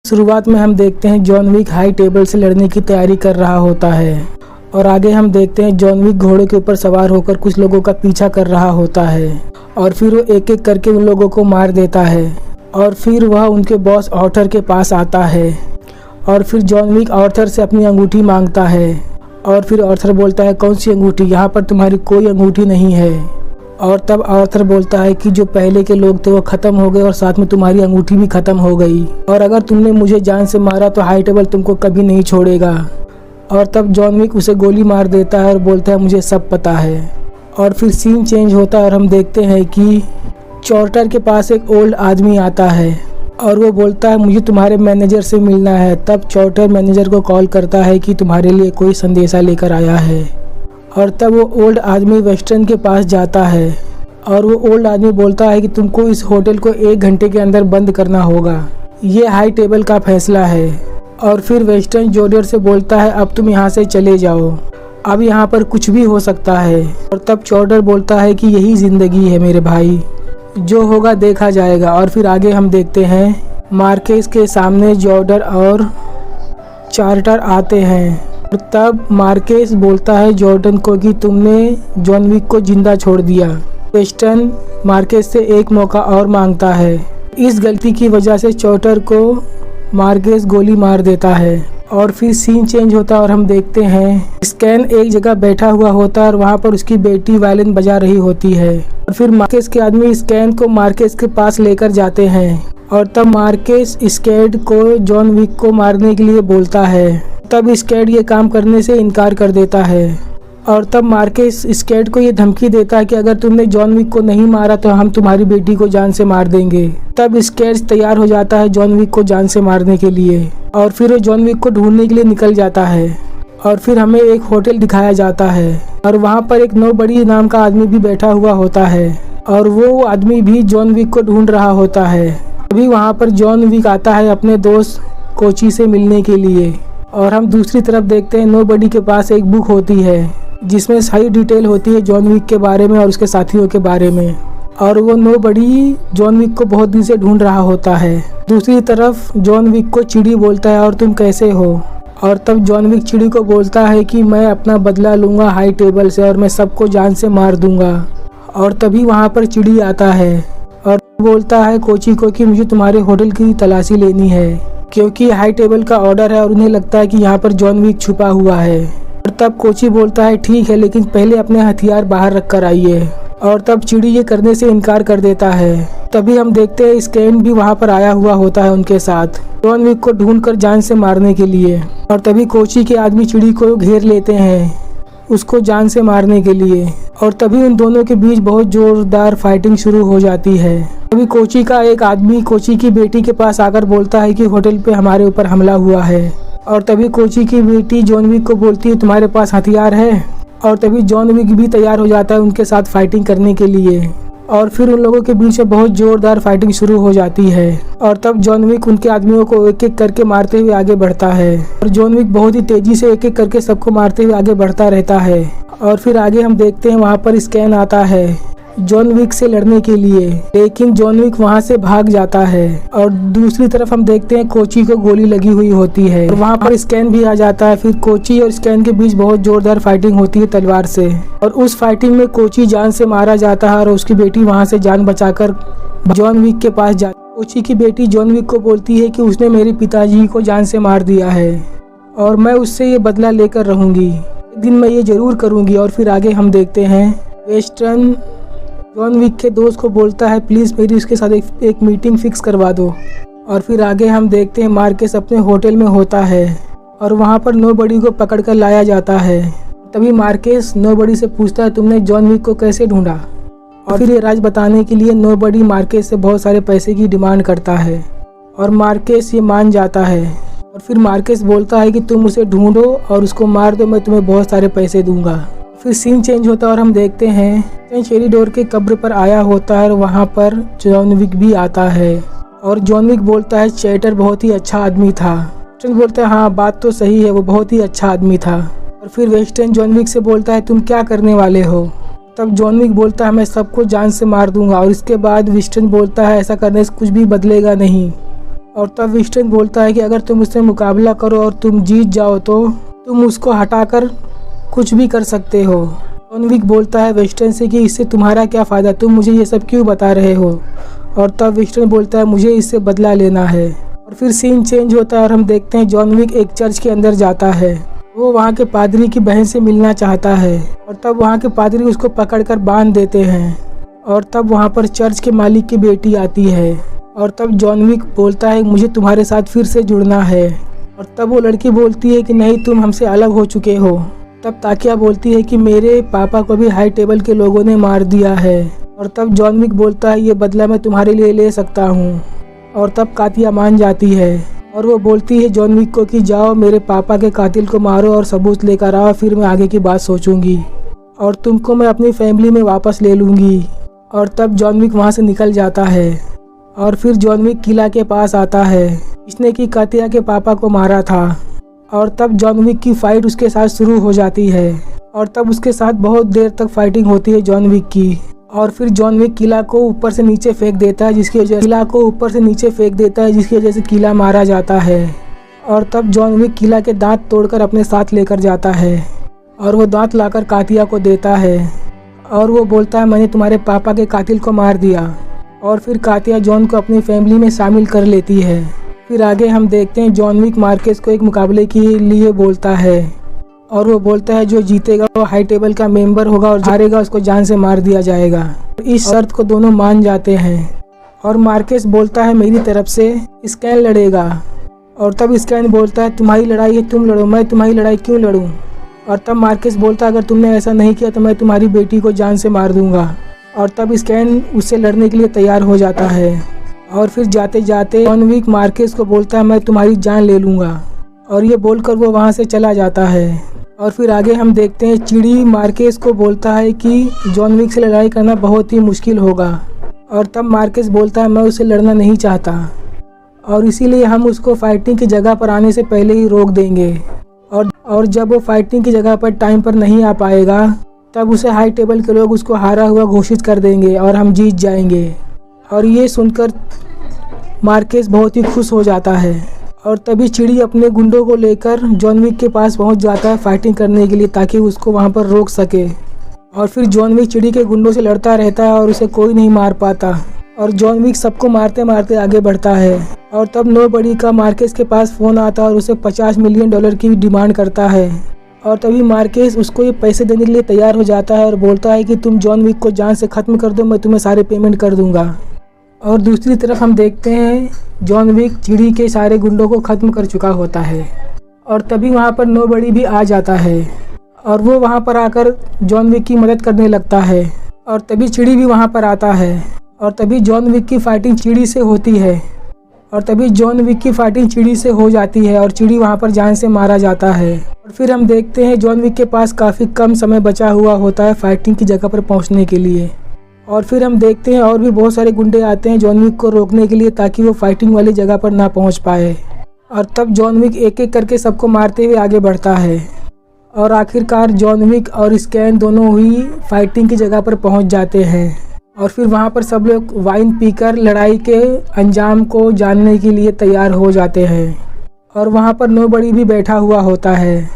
शुरुआत में हम देखते हैं जॉन विक हाई टेबल से लड़ने की तैयारी कर रहा होता है और आगे हम देखते हैं जॉन विक घोड़े के ऊपर सवार होकर कुछ लोगों का पीछा कर रहा होता है और फिर वो एक एक करके उन लोगों को मार देता है और फिर वह उनके बॉस आर्थर के पास आता है और फिर जॉन विक आर्थर से अपनी अंगूठी मांगता है और फिर आर्थर बोलता है, कौन सी अंगूठी, यहाँ पर तुम्हारी कोई अंगूठी नहीं है। और तब आर्थर बोलता है कि जो पहले के लोग थे वो ख़त्म हो गए और साथ में तुम्हारी अंगूठी भी ख़त्म हो गई और अगर तुमने मुझे जान से मारा तो हाई टेबल तुमको कभी नहीं छोड़ेगा। और तब जॉन विक उसे गोली मार देता है और बोलता है, मुझे सब पता है। और फिर सीन चेंज होता है और हम देखते हैं कि चॉर्टर के पास एक ओल्ड आदमी आता है और वो बोलता है, मुझे तुम्हारे मैनेजर से मिलना है। तब चॉर्टर मैनेजर को कॉल करता है कि तुम्हारे लिए कोई संदेशा लेकर आया है और तब वो ओल्ड आदमी वेस्टर्न के पास जाता है और वो ओल्ड आदमी बोलता है कि तुमको इस होटल को 1 घंटे के अंदर बंद करना होगा, ये हाई टेबल का फैसला है। और फिर वेस्टर्न जोडियर से बोलता है, अब तुम यहाँ से चले जाओ, अब यहाँ पर कुछ भी हो सकता है। और तब चॉर्टर बोलता है कि यही ज़िंदगी है मेरे भाई, जो होगा देखा जाएगा। और फिर आगे हम देखते हैं मार्केस के सामने जॉर्डर और चार्टर आते हैं और तब मार्केस बोलता है जॉर्डन को कि तुमने जॉन विक को जिंदा छोड़ दिया। वेस्टर्न मार्केस से एक मौका और मांगता है। इस गलती की वजह से चॉर्टर को मार्केस गोली मार देता है और फिर सीन चेंज होता है और हम देखते हैं स्कैन एक जगह बैठा हुआ होता है और वहाँ पर उसकी बेटी वायलिन बजा रही होती है और फिर मार्केस के आदमी स्कैन को मार्केस के पास लेकर जाते हैं और तब मार्केस स्कैड को जॉन विक को मारने के लिए बोलता है। तब स्कैड ये काम करने से इनकार कर देता है और तब मार्केस स्कैड को ये धमकी देता है कि अगर तुमने जॉन विक को नहीं मारा तो हम तुम्हारी बेटी को जान से मार देंगे। तब स्कैड तैयार हो जाता है जॉन विक को जान से मारने के लिए और फिर वो जॉन विक को ढूंढने के लिए निकल जाता है और फिर हमें एक होटल दिखाया जाता है और वहाँ पर एक नोबडी नाम का आदमी भी बैठा हुआ होता है और वो आदमी भी जॉन विक को ढूंढ रहा होता है। अभी वहाँ पर जॉन विक आता है अपने दोस्त कोची से मिलने के लिए और हम दूसरी तरफ देखते हैं नोबडी के पास एक बुक होती है जिसमें सारी डिटेल होती है जॉन विक के बारे में और उसके साथियों के बारे में और वो नोबडी जॉन विक को बहुत दिन से ढूंढ रहा होता है। दूसरी तरफ जॉन विक को चिड़ी बोलता है, और तुम कैसे हो? और तब जॉन विक चिड़ी को बोलता है कि मैं अपना बदला लूँगा हाई टेबल से और मैं सबको जान से मार दूँगा। और तभी वहाँ पर चिड़ी आता है और बोलता है कोची को कि मुझे तुम्हारे होटल की तलाशी लेनी है क्योंकि हाई टेबल का ऑर्डर है और उन्हें लगता है कि यहाँ पर जॉन विक छुपा हुआ है। और तब कोची बोलता है, ठीक है, लेकिन पहले अपने हथियार बाहर रख कर आइए। और तब चिड़ी ये करने से इनकार कर देता है। तभी हम देखते हैं स्कैन भी वहाँ पर आया हुआ होता है उनके साथ जॉन विक को ढूंढकर जान से मारने के लिए। और तभी कोची के आदमी चिड़ी को घेर लेते हैं उसको जान से मारने के लिए और तभी उन दोनों के बीच बहुत जोरदार फाइटिंग शुरू हो जाती है। तभी कोची का एक आदमी कोची की बेटी के पास आकर बोलता है कि होटल पे हमारे ऊपर हमला हुआ है और तभी कोची की बेटी जॉन विक को बोलती है, तुम्हारे पास हथियार है? और तभी जॉन विक भी तैयार हो जाता है उनके साथ फाइटिंग करने के लिए और फिर उन लोगों के बीच में बहुत जोरदार फाइटिंग शुरू हो जाती है। और तब जॉन विक उनके आदमियों को एक एक करके मारते हुए आगे बढ़ता है और जॉन विक बहुत ही तेजी से एक एक करके सबको मारते हुए आगे बढ़ता रहता है। और फिर आगे हम देखते हैं वहाँ पर स्कैन आता है जॉन विक से लड़ने के लिए, लेकिन जॉन विक वहाँ से भाग जाता है। और दूसरी तरफ हम देखते हैं कोची को गोली लगी हुई होती है और वहाँ पर स्कैन भी आ जाता है। फिर कोची और स्कैन के बीच बहुत जोरदार फाइटिंग होती है तलवार से और उस फाइटिंग में कोची जान से मारा जाता है और उसकी बेटी वहाँ से जान बचाकर जॉन विक के पास जाती है। कोची की बेटी जॉन विक को बोलती है कि उसने मेरे पिताजी को जान से मार दिया है और मैं उससे ये बदला लेकर रहूँगी, एक दिन मैं ये जरूर करूँगी। और फिर आगे हम देखते हैं वेस्टर्न जॉन विक के दोस्त को बोलता है, प्लीज़ मेरी उसके साथ एक मीटिंग फिक्स करवा दो। और फिर आगे हम देखते हैं मार्केस अपने होटल में होता है और वहाँ पर नोबडी को पकड़ कर लाया जाता है। तभी मार्केस नोबडी से पूछता है, तुमने जॉन विक को कैसे ढूंढा? और फिर ये राज बताने के लिए नोबडी मार्केस से बहुत सारे पैसे की डिमांड करता है और मार्केस ये मान जाता है। और फिर मार्केस बोलता है कि तुम उसे ढूंढो और उसको मार दो, मैं तुम्हें बहुत सारे पैसे दूंगा। फिर सीन चेंज होता है और हम देखते हैं चेरी डोर के कब्र पर आया होता है और वहाँ पर जॉन विक भी आता है और जॉन विक बोलता है, चैटर बहुत ही अच्छा आदमी था। वेस्टर्न बोलता है, हाँ बात तो सही है, वो बहुत ही अच्छा आदमी था। और फिर वेस्टर्न जॉन विक से बोलता है, तुम क्या करने वाले हो? तब जॉन विक बोलता है, मैं सबको जान से मार दूंगा। और इसके बाद वेस्टर्न बोलता है, ऐसा करने से कुछ भी बदलेगा नहीं। और तब वेस्टर्न बोलता है कि अगर तुम उससे मुकाबला करो और तुम जीत जाओ तो तुम उसको हटाकर कुछ भी कर सकते हो। जॉन विक बोलता है वेस्टर्न से कि इससे तुम्हारा क्या फ़ायदा, तुम मुझे ये सब क्यों बता रहे हो। और तब वेस्टर्न बोलता है मुझे इससे बदला लेना है। और फिर सीन चेंज होता है और हम देखते हैं जॉन विक एक चर्च के अंदर जाता है। वो वहाँ के पादरी की बहन से मिलना चाहता है और तब वहाँ के पादरी उसको पकड़कर बांध देते हैं। और तब वहाँ पर चर्च के मालिक की बेटी आती है और तब जॉन विक बोलता है मुझे तुम्हारे साथ फिर से जुड़ना है। और तब वो लड़की बोलती है कि नहीं, तुम हमसे अलग हो चुके हो। तब ताकिया बोलती है कि मेरे पापा को भी हाई टेबल के लोगों ने मार दिया है। और तब जॉन विक बोलता है ये बदला मैं तुम्हारे लिए ले सकता हूँ। और तब कातिया मान जाती है और वो बोलती है जॉन विक को कि जाओ मेरे पापा के कातिल को मारो और सबूत लेकर आओ, फिर मैं आगे की बात सोचूंगी और तुमको मैं अपनी फैमिली में वापस ले लूँगी। और तब जॉन विक वहाँ से निकल जाता है और फिर जॉन विक किला के पास आता है जिसने कि कातिया के पापा को मारा था। और तब जॉन विक की फाइट उसके साथ शुरू हो जाती है और तब उसके साथ बहुत देर तक फाइटिंग होती है जॉन विक की। और फिर जॉन विक किला को ऊपर से नीचे फेंक देता है जिसकी वजह से किला मारा जाता है। और तब जॉन विक किला के दांत तोड़कर अपने साथ लेकर जाता है और वो दांत लाकर कातिया को देता है और वो बोलता है मैंने तुम्हारे पापा के कातिल को मार दिया। और फिर कातिया जॉन को अपनी फैमिली में शामिल कर लेती है। फिर आगे हम देखते हैं जॉन विक मार्केस को एक मुकाबले के लिए बोलता है और वो बोलता है जो जीतेगा वो हाई टेबल का मेंबर होगा और हारेगा उसको जान से मार दिया जाएगा। इस शर्त को दोनों मान जाते हैं और मार्केस बोलता है मेरी तरफ से स्कैन लड़ेगा। और तब स्कैन बोलता है तुम्हारी लड़ाई है तुम लड़ो, मैं तुम्हारी लड़ाई क्यों लड़ूं। और तब मार्केस बोलता है अगर तुमने ऐसा नहीं किया तो मैं तुम्हारी बेटी को जान से मार दूंगा। और तब स्कैन उससे लड़ने के लिए तैयार हो जाता है और फिर जाते जाते जॉन विक मार्केस को बोलता है मैं तुम्हारी जान ले लूँगा। और ये बोलकर वो वहाँ से चला जाता है। और फिर आगे हम देखते हैं चिड़ी मार्केस को बोलता है कि जॉन विक से लड़ाई करना बहुत ही मुश्किल होगा। और तब मार्केस बोलता है मैं उससे लड़ना नहीं चाहता और इसीलिए हम उसको फाइटिंग की जगह पर आने से पहले ही रोक देंगे। और जब वो फाइटिंग की जगह पर टाइम पर नहीं आ पाएगा तब उसे हाई टेबल के लोग उसको हारा हुआ घोषित कर देंगे और हम जीत जाएंगे। और ये सुनकर मार्केस बहुत ही खुश हो जाता है। और तभी चिड़ी अपने गुंडों को लेकर जॉन विक के पास पहुंच जाता है फाइटिंग करने के लिए ताकि उसको वहां पर रोक सके। और फिर जॉन विक चिड़ी के गुंडों से लड़ता रहता है और उसे कोई नहीं मार पाता और जॉन विक सबको मारते मारते आगे बढ़ता है। और तब नोबडी का मार्केस के पास फ़ोन आता है और उसे $50 मिलियन की डिमांड करता है। और तभी मार्केस उसको ये पैसे देने के लिए तैयार हो जाता है और बोलता है कि तुम जॉन विक को जान से ख़त्म कर दो, मैं तुम्हें सारे पेमेंट कर दूंगा। और दूसरी तरफ हम देखते हैं जॉन विक चिड़ी के सारे गुंडों को ख़त्म कर चुका होता है। और तभी वहाँ पर नोबडी भी आ जाता है और वो वहाँ पर आकर जॉन विक की मदद करने लगता है। और तभी चिड़ी भी वहाँ पर आता है और तभी जॉन विक की फाइटिंग चिड़ी से होती है। और तभी जॉन विक की फाइटिंग चिड़ी से हो जाती है और चिड़ी वहाँ पर जान से मारा जाता है। और फिर हम देखते हैं जॉन विक के पास काफ़ी कम समय बचा हुआ होता है फाइटिंग की जगह पर पहुँचने के लिए। और फिर हम देखते हैं और भी बहुत सारे गुंडे आते हैं जॉन विक को रोकने के लिए ताकि वो फाइटिंग वाली जगह पर ना पहुंच पाए। और तब जॉन विक एक एक करके सबको मारते हुए आगे बढ़ता है और आखिरकार जॉन विक और स्कैन दोनों ही फाइटिंग की जगह पर पहुंच जाते हैं। और फिर वहां पर सब लोग वाइन पीकर लड़ाई के अंजाम को जानने के लिए तैयार हो जाते हैं। और वहां पर नोबडी भी बैठा हुआ होता है।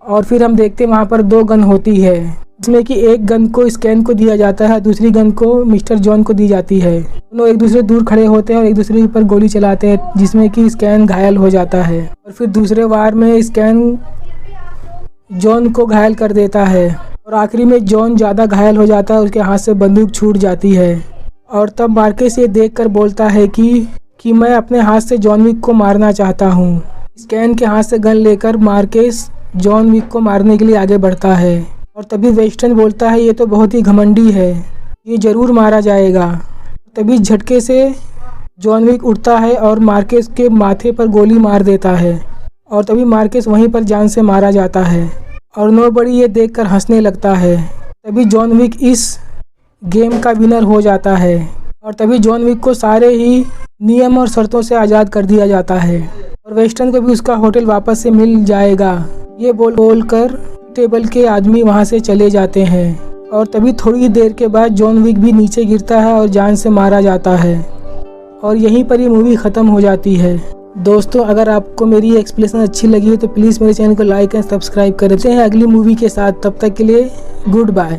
और फिर हम देखते हैं वहां पर 2 गन होती है जिसमें कि एक गन को स्कैन को दिया जाता है, दूसरी गन को मिस्टर जॉन को दी जाती है। दोनों एक दूसरे दूर खड़े होते हैं और एक दूसरे के ऊपर गोली चलाते हैं जिसमें कि स्कैन घायल हो जाता है। और फिर दूसरे वार में स्कैन जॉन को घायल कर देता है और आखिरी में जॉन ज़्यादा घायल हो जाता है, उसके हाथ से बंदूक छूट जाती है। और तब मार्केस ये देखकर बोलता है कि मैं अपने हाथ से जॉन विक को मारना चाहता हूँ। स्कैन के हाथ से गन लेकर मार्केस जॉन विक को मारने के लिए आगे बढ़ता है। और तभी वेस्टर्न बोलता है ये तो बहुत ही घमंडी है, ये ज़रूर मारा जाएगा। तभी झटके से जॉन विक उठता है और मार्केस के माथे पर गोली मार देता है और तभी मार्केस वहीं पर जान से मारा जाता है। और नोबडी ये देखकर हंसने लगता है। तभी जॉन विक इस गेम का विनर हो जाता है और तभी जॉन विक को सारे ही नियम और शर्तों से आज़ाद कर दिया जाता है और वेस्टर्न को भी उसका होटल वापस से मिल जाएगा। ये बोल कर टेबल के आदमी वहां से चले जाते हैं। और तभी थोड़ी देर के बाद जॉन विक भी नीचे गिरता है और जान से मारा जाता है। और यहीं पर ये मूवी ख़त्म हो जाती है। दोस्तों, अगर आपको मेरी एक्सप्लेनेशन अच्छी लगी हो तो प्लीज़ मेरे चैनल को लाइक एंड सब्सक्राइब कर देते हैं अगली मूवी के साथ। तब तक के लिए गुड बाय।